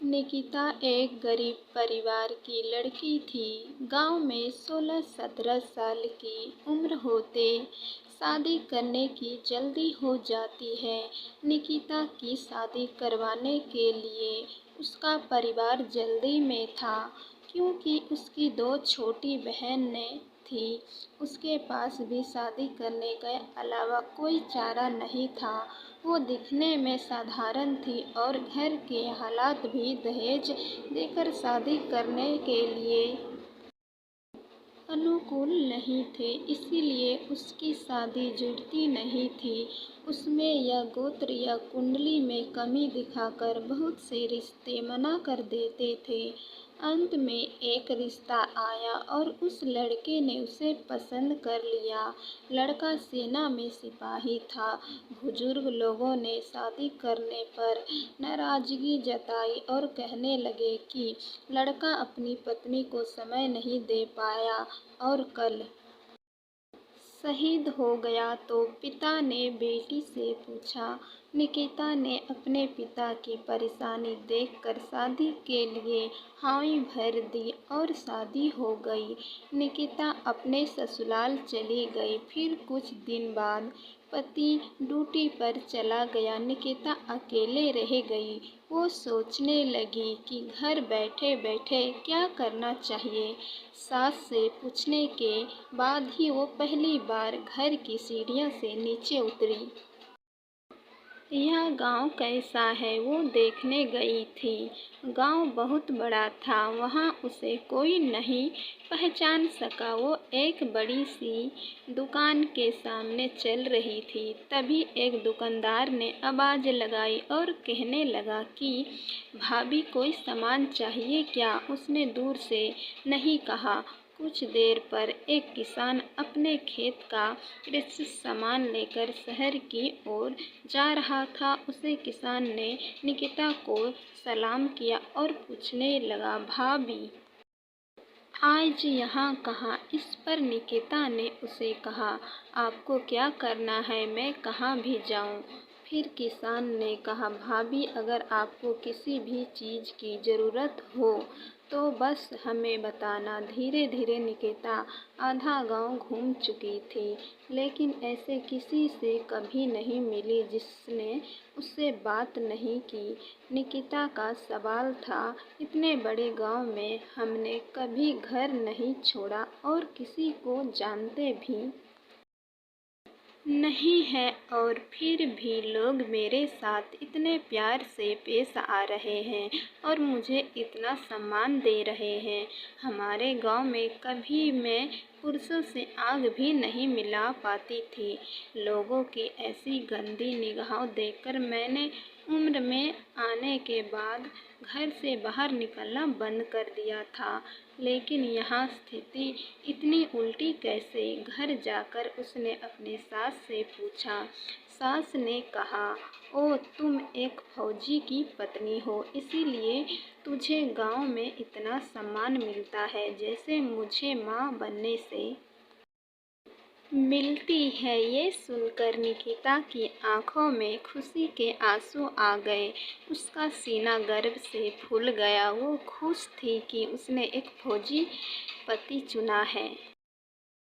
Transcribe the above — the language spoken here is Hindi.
निकिता एक गरीब परिवार की लड़की थी। गांव में 16-17 साल की उम्र होते शादी करने की जल्दी हो जाती है। निकिता की शादी करवाने के लिए उसका परिवार जल्दी में था, क्योंकि उसकी 2 छोटी बहनें थीं। उसके पास भी शादी करने के अलावा कोई चारा नहीं था। वो दिखने में साधारण थी और घर के हालात भी दहेज देकर शादी करने के लिए अनुकूल नहीं थे, इसीलिए उसकी शादी जुड़ती नहीं थी। उसमें या गोत्र या कुंडली में कमी दिखाकर बहुत से रिश्ते मना कर देते थे। अंत में एक रिश्ता आया और उस लड़के ने उसे पसंद कर लिया। लड़का सेना में सिपाही था। बुजुर्ग लोगों ने शादी करने पर नाराजगी जताई और कहने लगे कि लड़का अपनी पत्नी को समय नहीं दे पाया और कल शहीद हो गया। तो पिता ने बेटी से पूछा। निकिता ने अपने पिता की परेशानी देखकर शादी के लिए हामी भर दी और शादी हो गई। निकिता अपने ससुराल चली गई। फिर कुछ दिन बाद पति ड्यूटी पर चला गया। निकिता अकेले रह गई। वो सोचने लगी कि घर बैठे बैठे क्या करना चाहिए। सास से पूछने के बाद ही वो पहली बार घर की सीढ़ियों से नीचे उतरी। यह गांव कैसा है वो देखने गई थी। गांव बहुत बड़ा था, वहां उसे कोई नहीं पहचान सका। वो एक बड़ी सी दुकान के सामने चल रही थी, तभी एक दुकानदार ने आवाज़ लगाई और कहने लगा कि भाभी कोई सामान चाहिए क्या? उसने दूर से नहीं कहा। कुछ देर पर एक किसान अपने खेत का कृषि सामान लेकर शहर की ओर जा रहा था। उसे किसान ने निकिता को सलाम किया और पूछने लगा, भाभी आज यहाँ कहाँ? इस पर निकिता ने उसे कहा, आपको क्या करना है, मैं कहाँ भी जाऊँ? फिर किसान ने कहा, भाभी अगर आपको किसी भी चीज़ की ज़रूरत हो तो बस हमें बताना। धीरे धीरे निकिता आधा गांव घूम चुकी थी, लेकिन ऐसे किसी से कभी नहीं मिली जिसने उससे बात नहीं की। निकिता का सवाल था, इतने बड़े गांव में हमने कभी घर नहीं छोड़ा और किसी को जानते भी नहीं है, और फिर भी लोग मेरे साथ इतने प्यार से पेश आ रहे हैं और मुझे इतना सम्मान दे रहे हैं। हमारे गांव में कभी मैं पुरुषों से आग भी नहीं मिला पाती थी। लोगों की ऐसी गंदी निगाहों देखकर मैंने उम्र में आने के बाद घर से बाहर निकलना बंद कर दिया था। लेकिन यहाँ स्थिति इतनी उल्टी कैसे? घर जाकर उसने अपनी सास से पूछा। सास ने कहा, ओ तुम एक फौजी की पत्नी हो, इसीलिए तुझे गांव में इतना सम्मान मिलता है, जैसे मुझे माँ बनने से मिलती है। ये सुनकर निकिता की आंखों में खुशी के आंसू आ गए। उसका सीना गर्व से फूल गया। वो खुश थी कि उसने एक फौजी पति चुना है।